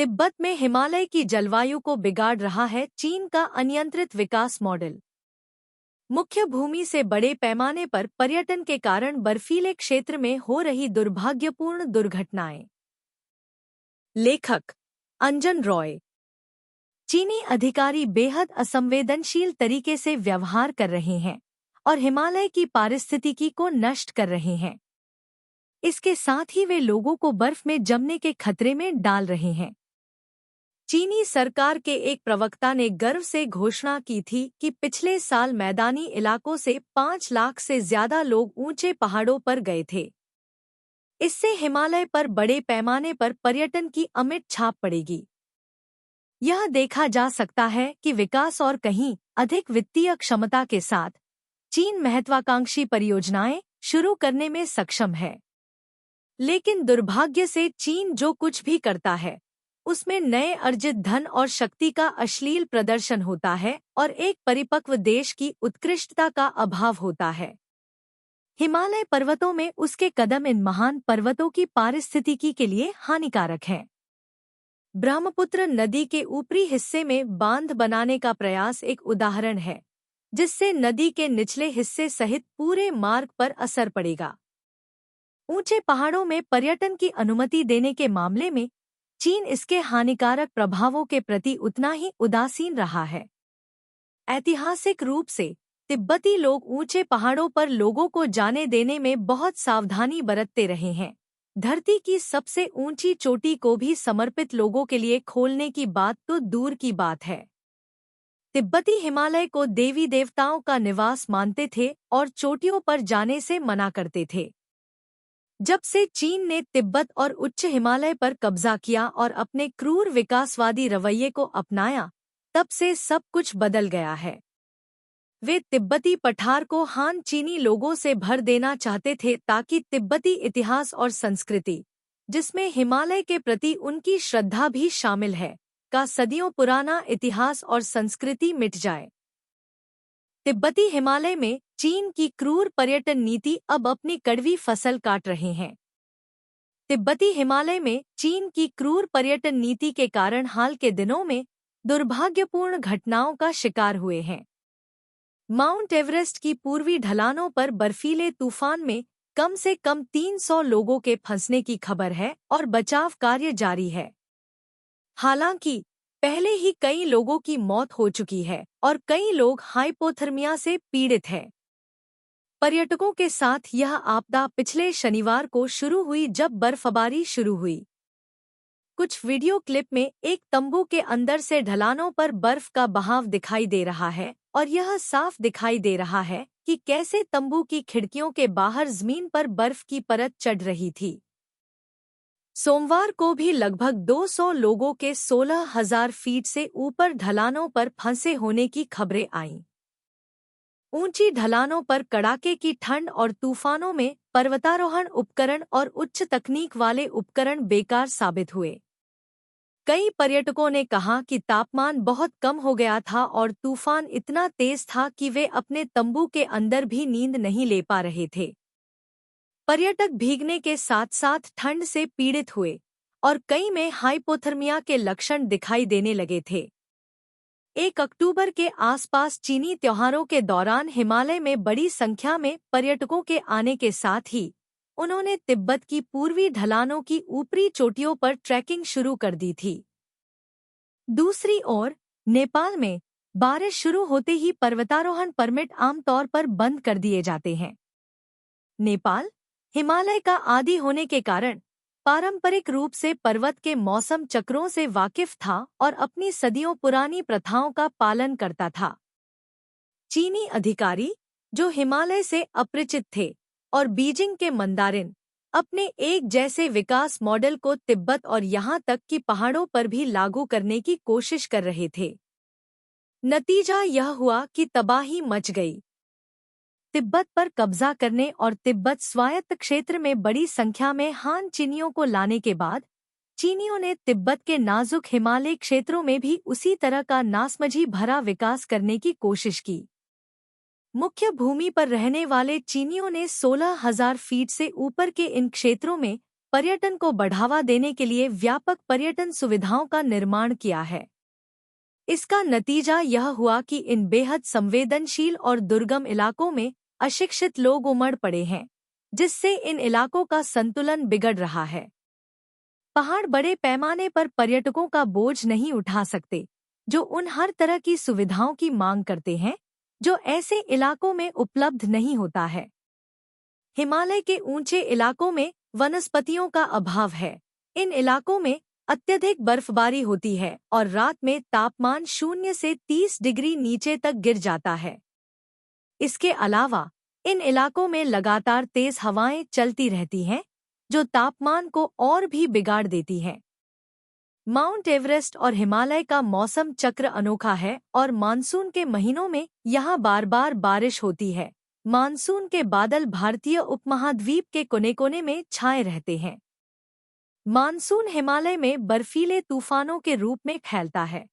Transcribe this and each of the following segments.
तिब्बत में हिमालय की जलवायु को बिगाड़ रहा है चीन का अनियंत्रित विकास मॉडल। मुख्य भूमि से बड़े पैमाने पर पर्यटन के कारण बर्फीले क्षेत्र में हो रही दुर्भाग्यपूर्ण दुर्घटनाएं। लेखक अंजन रॉय। चीनी अधिकारी बेहद असंवेदनशील तरीके से व्यवहार कर रहे हैं और हिमालय की पारिस्थितिकी को नष्ट कर रहे हैं। इसके साथ ही वे लोगों को बर्फ में जमने के खतरे में डाल रहे हैं। चीनी सरकार के एक प्रवक्ता ने गर्व से घोषणा की थी कि पिछले साल मैदानी इलाकों से 5 लाख से ज्यादा लोग ऊंचे पहाड़ों पर गए थे। इससे हिमालय पर बड़े पैमाने पर पर्यटन की अमिट छाप पड़ेगी। यह देखा जा सकता है कि विकास और कहीं अधिक वित्तीय क्षमता के साथ चीन महत्वाकांक्षी परियोजनाएं शुरू करने में सक्षम है। लेकिन दुर्भाग्य से चीन जो कुछ भी करता है उसमें नए अर्जित धन और शक्ति का अश्लील प्रदर्शन होता है और एक परिपक्व देश की उत्कृष्टता का अभाव होता है। हिमालय पर्वतों में उसके कदम इन महान पर्वतों की पारिस्थितिकी के लिए हानिकारक हैं। ब्रह्मपुत्र नदी के ऊपरी हिस्से में बांध बनाने का प्रयास एक उदाहरण है, जिससे नदी के निचले हिस्से सहित पूरे मार्ग पर असर पड़ेगा। ऊंचे पहाड़ों में पर्यटन की अनुमति देने के मामले में चीन इसके हानिकारक प्रभावों के प्रति उतना ही उदासीन रहा है। ऐतिहासिक रूप से तिब्बती लोग ऊंचे पहाड़ों पर लोगों को जाने देने में बहुत सावधानी बरतते रहे हैं। धरती की सबसे ऊंची चोटी को भी समर्पित लोगों के लिए खोलने की बात तो दूर की बात है। तिब्बती हिमालय को देवी देवताओं का निवास मानते थे और चोटियों पर जाने से मना करते थे। जब से चीन ने तिब्बत और उच्च हिमालय पर कब्जा किया और अपने क्रूर विकासवादी रवैये को अपनाया, तब से सब कुछ बदल गया है। वे तिब्बती पठार को हान चीनी लोगों से भर देना चाहते थे ताकि तिब्बती इतिहास और संस्कृति, जिसमें हिमालय के प्रति उनकी श्रद्धा भी शामिल है, का सदियों पुराना इतिहास और संस्कृति मिट जाए। तिब्बती हिमालय में चीन की क्रूर पर्यटन नीति अब अपनी कड़वी फसल काट रहे हैं। तिब्बती हिमालय में चीन की क्रूर पर्यटन नीति के कारण हाल के दिनों में दुर्भाग्यपूर्ण घटनाओं का शिकार हुए हैं। माउंट एवरेस्ट की पूर्वी ढलानों पर बर्फीले तूफान में कम से कम 300 लोगों के फंसने की खबर है और बचाव कार्य जारी है। हालांकि पहले ही कई लोगों की मौत हो चुकी है और कई लोग हाइपोथर्मिया से पीड़ित हैं। पर्यटकों के साथ यह आपदा पिछले शनिवार को शुरू हुई जब बर्फबारी शुरू हुई। कुछ वीडियो क्लिप में एक तंबू के अंदर से ढलानों पर बर्फ का बहाव दिखाई दे रहा है और यह साफ दिखाई दे रहा है कि कैसे तंबू की खिड़कियों के बाहर जमीन पर बर्फ की परत चढ़ रही थी। सोमवार को भी लगभग 200 लोगों के 16,000 फीट से ऊपर ढलानों पर फंसे होने की खबरें आईं। ऊंची ढलानों पर कड़ाके की ठंड और तूफानों में पर्वतारोहण उपकरण और उच्च तकनीक वाले उपकरण बेकार साबित हुए। कई पर्यटकों ने कहा कि तापमान बहुत कम हो गया था और तूफान इतना तेज था कि वे अपने तंबू के अंदर भी नींद नहीं ले पा रहे थे। पर्यटक भीगने के साथ साथ ठंड से पीड़ित हुए और कई में हाइपोथर्मिया के लक्षण दिखाई देने लगे थे। 1 अक्टूबर के आसपास चीनी त्योहारों के दौरान हिमालय में बड़ी संख्या में पर्यटकों के आने के साथ ही उन्होंने तिब्बत की पूर्वी ढलानों की ऊपरी चोटियों पर ट्रैकिंग शुरू कर दी थी। दूसरी ओर नेपाल में बारिश शुरू होते ही पर्वतारोहण परमिट आमतौर पर बंद कर दिए जाते हैं। नेपाल हिमालय का आदी होने के कारण पारंपरिक रूप से पर्वत के मौसम चक्रों से वाकिफ था और अपनी सदियों पुरानी प्रथाओं का पालन करता था। चीनी अधिकारी, जो हिमालय से अपरिचित थे, और बीजिंग के मंदारिन अपने एक जैसे विकास मॉडल को तिब्बत और यहाँ तक कि पहाड़ों पर भी लागू करने की कोशिश कर रहे थे। नतीजा यह हुआ कि तबाही मच गई। तिब्बत पर कब्जा करने और तिब्बत स्वायत्त क्षेत्र में बड़ी संख्या में हान चीनियों को लाने के बाद चीनियों ने तिब्बत के नाजुक हिमालय क्षेत्रों में भी उसी तरह का नासमझी भरा विकास करने की कोशिश की। मुख्य भूमि पर रहने वाले चीनियों ने 16,000 फीट से ऊपर के इन क्षेत्रों में पर्यटन को बढ़ावा देने के लिए व्यापक पर्यटन सुविधाओं का निर्माण किया है। इसका नतीजा यह हुआ कि इन बेहद संवेदनशील और दुर्गम इलाकों में अशिक्षित लोग उमड़ पड़े हैं, जिससे इन इलाकों का संतुलन बिगड़ रहा है। पहाड़ बड़े पैमाने पर पर्यटकों का बोझ नहीं उठा सकते, जो उन हर तरह की सुविधाओं की मांग करते हैं जो ऐसे इलाकों में उपलब्ध नहीं होता है। हिमालय के ऊंचे इलाकों में वनस्पतियों का अभाव है। इन इलाकों में अत्यधिक बर्फबारी होती है और रात में तापमान 0 से 30 डिग्री नीचे तक गिर जाता है। इसके अलावा इन इलाकों में लगातार तेज हवाएं चलती रहती हैं, जो तापमान को और भी बिगाड़ देती हैं। माउंट एवरेस्ट और हिमालय का मौसम चक्र अनोखा है और मानसून के महीनों में यहाँ बार बार बारिश होती है। मानसून के बादल भारतीय उपमहाद्वीप के कोने-कोने में छाए रहते हैं। मानसून हिमालय में बर्फीले तूफानों के रूप में फैलता है।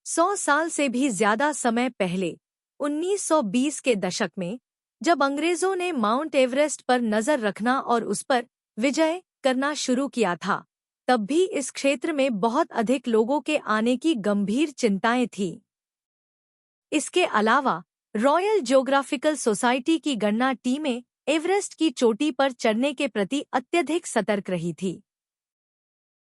100 साल से भी ज्यादा समय पहले 1920 के दशक में जब अंग्रेजों ने माउंट एवरेस्ट पर नजर रखना और उस पर विजय करना शुरू किया था, तब भी इस क्षेत्र में बहुत अधिक लोगों के आने की गंभीर चिंताएं थीं। इसके अलावा रॉयल ज्योग्राफिकल सोसाइटी की गणना टीमें एवरेस्ट की चोटी पर चढ़ने के प्रति अत्यधिक सतर्क रही थी।